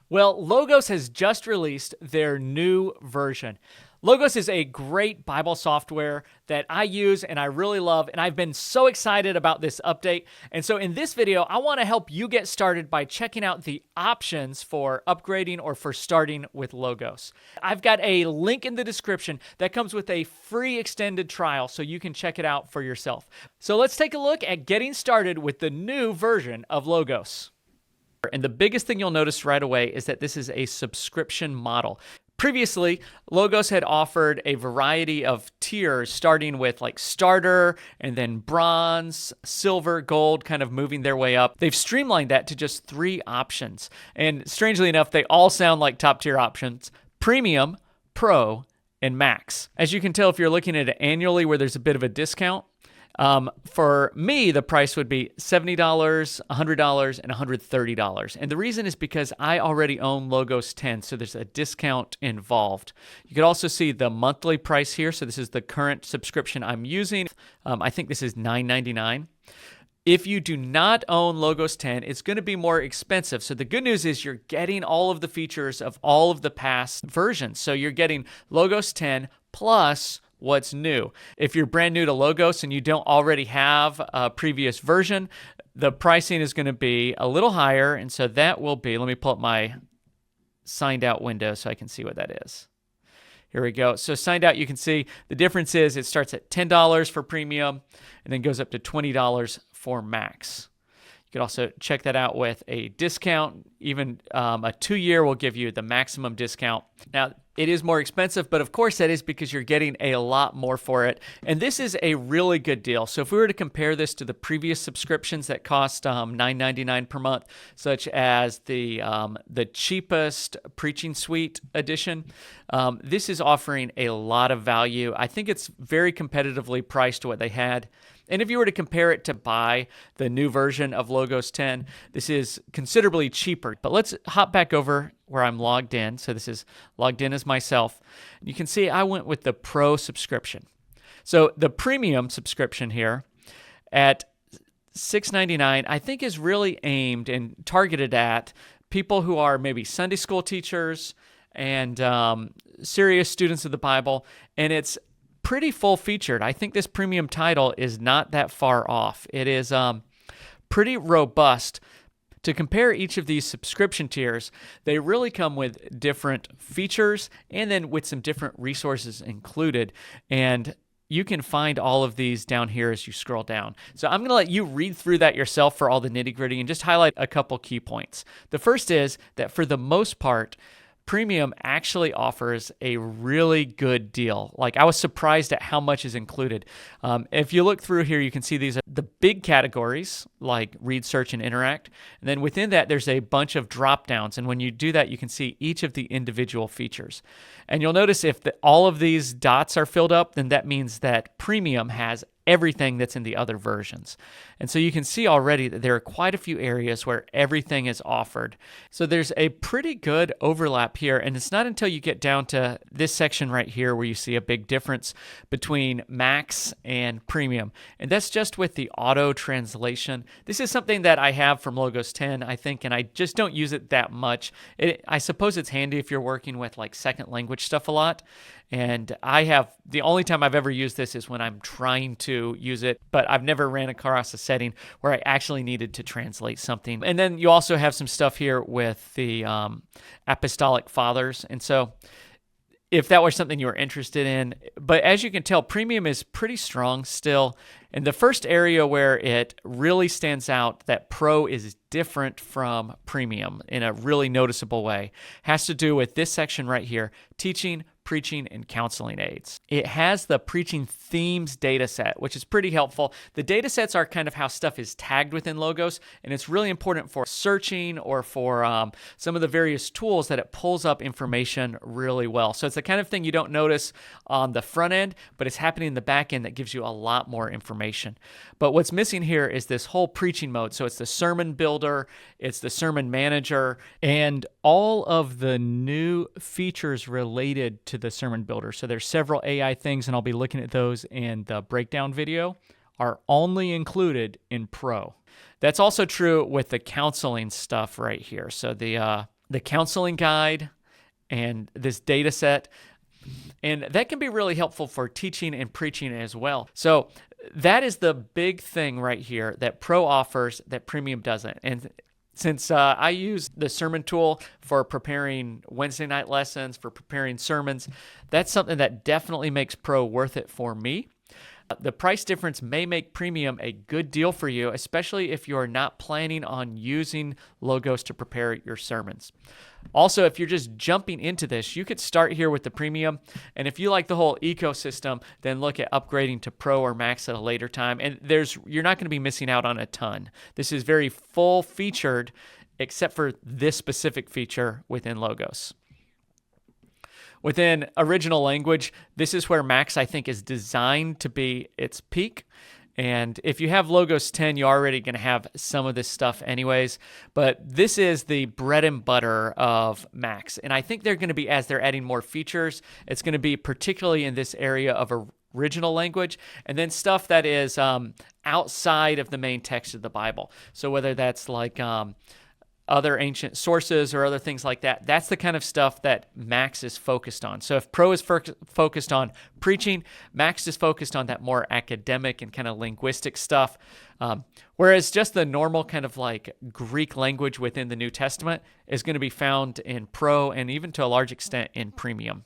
Well, Logos has just released their new version. Logos is a great Bible software that I use and I really love, and I've been so excited about this update. And so in this video, I want to help you get started by checking out the options for upgrading or for starting with Logos. I've got a link in the description that comes with a free extended trial so you can check it out for yourself. So let's take a look at getting started with the new version of Logos. And the biggest thing you'll notice right away is that this is a subscription model. Previously, Logos had offered a variety of tiers, starting with like starter and then bronze, silver, gold, kind of moving their way up. They've streamlined that to just 3 options. And strangely enough, they all sound like top tier options: premium, pro, and max. As you can tell, if you're looking at it annually where there's a bit of a discount, for me, the price would be $70, $100, and $130. And the reason is because I already own Logos 10, so there's a discount involved. You could also see the monthly price here. So this is the current subscription I'm using. I think this is $9.99. If you do not own Logos 10, it's going to be more expensive. So the good news is you're getting all of the features of all of the past versions. So you're getting Logos 10 plus what's new. If you're brand new to Logos and you don't already have a previous version, the pricing is going to be a little higher. And so that will be, let me pull up my signed out window so I can see what that is. Here we go. So signed out, you can see the difference is it starts at $10 for premium and then goes up to $20 for max. You could also check that out with a discount. Even a 2-year will give you the maximum discount. Now, it is more expensive, but of course that is because you're getting a lot more for it. And this is a really good deal. So if we were to compare this to the previous subscriptions that cost $9.99 per month, such as the cheapest Preaching Suite edition, this is offering a lot of value. I think it's very competitively priced to what they had. And if you were to compare it to buy the new version of Logos 10, this is considerably cheaper. But let's hop back over where I'm logged in. So this is logged in as myself. You can see I went with the Pro subscription. So the premium subscription here at $6.99, I think is really aimed and targeted at people who are maybe Sunday school teachers and serious students of the Bible. And it's pretty full featured. I think this premium title is not that far off. It is pretty robust. To compare each of these subscription tiers, they really come with different features and then with some different resources included. And you can find all of these down here as you scroll down. So I'm going to let you read through that yourself for all the nitty-gritty and just highlight a couple key points. The first is that for the most part, Premium actually offers a really good deal. Like, I was surprised at how much is included. If you look through here, you can see these are the big categories like read, search, and interact. And then within that, there's a bunch of drop downs. And when you do that, you can see each of the individual features. And you'll notice if all of these dots are filled up, then that means that Premium has everything that's in the other versions. And so you can see already that there are quite a few areas where everything is offered. So there's a pretty good overlap here, and it's not until you get down to this section right here where you see a big difference between Max and Premium. And that's just with the auto translation. This is something that I have from Logos 10, I think, and I just don't use it that much. I suppose it's handy if you're working with like second language stuff a lot. And the only time I've ever used this is when I'm trying to use it, but I've never ran across a setting where I actually needed to translate something. And then you also have some stuff here with the Apostolic Fathers. And so if that was something you were interested in, but as you can tell, Premium is pretty strong still. And the first area where it really stands out that Pro is different from Premium in a really noticeable way has to do with this section right here, teaching, preaching, and counseling aids. It has the preaching themes data set, which is pretty helpful. The data sets are kind of how stuff is tagged within Logos, and it's really important for searching or for some of the various tools that it pulls up information really well. So it's the kind of thing you don't notice on the front end, but it's happening in the back end that gives you a lot more information. But what's missing here is this whole preaching mode. So it's the sermon builder, it's the sermon manager, and all of the new features related to the sermon builder. So there's several AI things, and I'll be looking at those in the breakdown video, are only included in Pro. That's also true with the counseling stuff right here. So the counseling guide, and this data set. And that can be really helpful for teaching and preaching as well. So that is the big thing right here that Pro offers that Premium doesn't. And since I use the sermon tool for preparing Wednesday night lessons, for preparing sermons, that's something that definitely makes Pro worth it for me. The price difference may make Premium a good deal for you, especially if you are not planning on using Logos to prepare your sermons. Also, if you're just jumping into this, you could start here with the Premium, and if you like the whole ecosystem, then look at upgrading to Pro or Max at a later time, and you're not going to be missing out on a ton. This is very full-featured, except for this specific feature within Logos. Within original language, this is where Max, I think, is designed to be its peak. And if you have Logos 10, you're already going to have some of this stuff anyways. But this is the bread and butter of Max. And I think they're going to be, as they're adding more features, it's going to be particularly in this area of original language, and then stuff that is outside of the main text of the Bible. So whether that's like other ancient sources or other things like that, that's the kind of stuff that Max is focused on. So if Pro is focused on preaching, Max is focused on that more academic and kind of linguistic stuff. Whereas just the normal kind of like Greek language within the New Testament is going to be found in Pro and even to a large extent in Premium.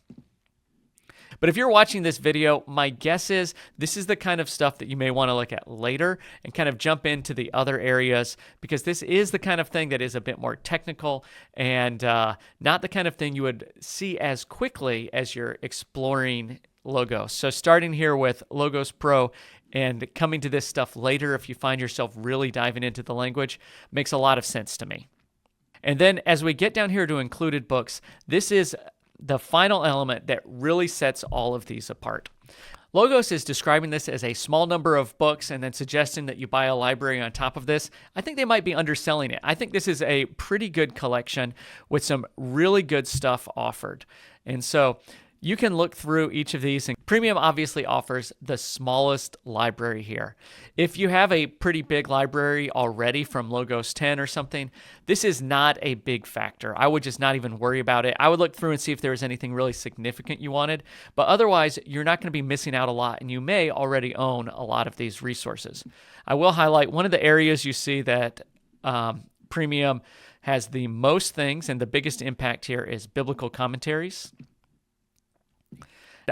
But if you're watching this video, my guess is this is the kind of stuff that you may want to look at later and kind of jump into the other areas, because this is the kind of thing that is a bit more technical and not the kind of thing you would see as quickly as you're exploring Logos. So starting here with Logos Pro and coming to this stuff later, if you find yourself really diving into the language, makes a lot of sense to me. And then as we get down here to included books, this is the final element that really sets all of these apart. Logos is describing this as a small number of books and then suggesting that you buy a library on top of this. I think they might be underselling it. I think this is a pretty good collection with some really good stuff offered. And so you can look through each of these, and Premium obviously offers the smallest library here. If you have a pretty big library already from Logos 10 or something, this is not a big factor. I would just not even worry about it. I would look through and see if there was anything really significant you wanted, but otherwise, you're not going to be missing out a lot, and you may already own a lot of these resources. I will highlight one of the areas you see that Premium has the most things, and the biggest impact here is biblical commentaries.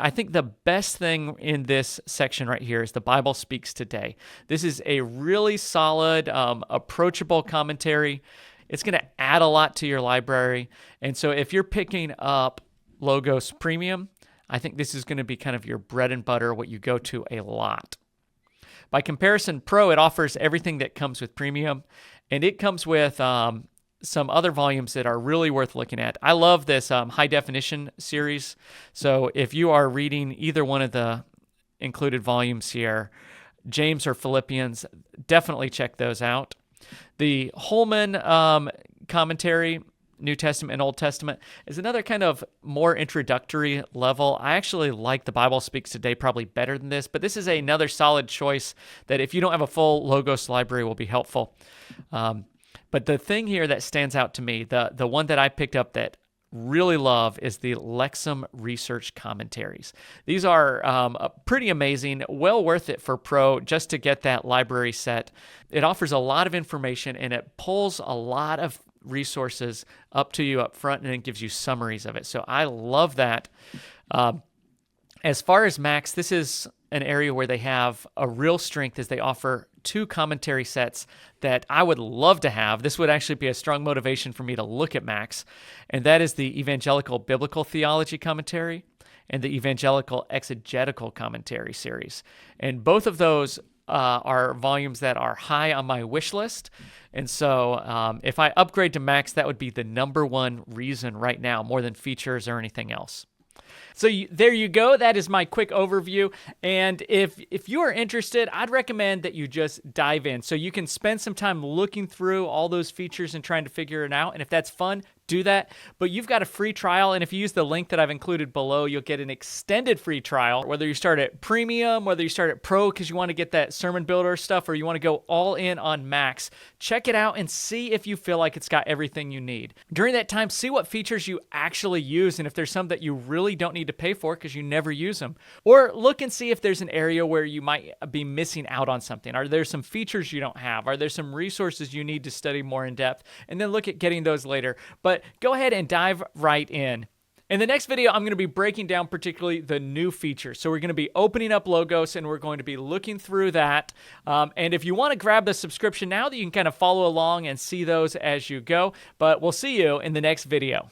I think the best thing in this section right here is the Bible Speaks Today. This is a really solid, approachable commentary. It's going to add a lot to your library. And so if you're picking up Logos Premium, I think this is going to be kind of your bread and butter, what you go to a lot. By comparison, Pro, it offers everything that comes with Premium, and it comes with some other volumes that are really worth looking at. I love this high definition series. So if you are reading either one of the included volumes here, James or Philippians, definitely check those out. The Holman commentary, New Testament and Old Testament, is another kind of more introductory level. I actually like the Bible Speaks Today probably better than this, but this is another solid choice that if you don't have a full Logos library will be helpful. But the thing here that stands out to me, the one that I picked up that really love, is the Lexham Research Commentaries. These are pretty amazing, well worth it for Pro just to get that library set. It offers a lot of information, and it pulls a lot of resources up to you up front, and it gives you summaries of it. So I love that. As far as Max, this is an area where they have a real strength, as they offer 2 commentary sets that I would love to have. This would actually be a strong motivation for me to look at Max, and that is the Evangelical Biblical Theology Commentary and the Evangelical Exegetical Commentary series. And both of those are volumes that are high on my wish list. And so if I upgrade to Max, that would be the number one reason right now, more than features or anything else. So there you go. That is my quick overview. And if you are interested, I'd recommend that you just dive in. So you can spend some time looking through all those features and trying to figure it out. And if that's fun, do that, but you've got a free trial, and if you use the link that I've included below, you'll get an extended free trial, whether you start at Premium, whether you start at Pro because you want to get that Sermon Builder stuff, or you want to go all in on Max. Check it out and see if you feel like it's got everything you need. During that time, see what features you actually use and if there's some that you really don't need to pay for because you never use them. Or look and see if there's an area where you might be missing out on something. Are there some features you don't have? Are there some resources you need to study more in depth? And then look at getting those later. But go ahead and dive right in. In the next video, I'm going to be breaking down particularly the new features. So we're going to be opening up Logos and we're going to be looking through that. And if you want to grab the subscription now, that you can kind of follow along and see those as you go. But we'll see you in the next video.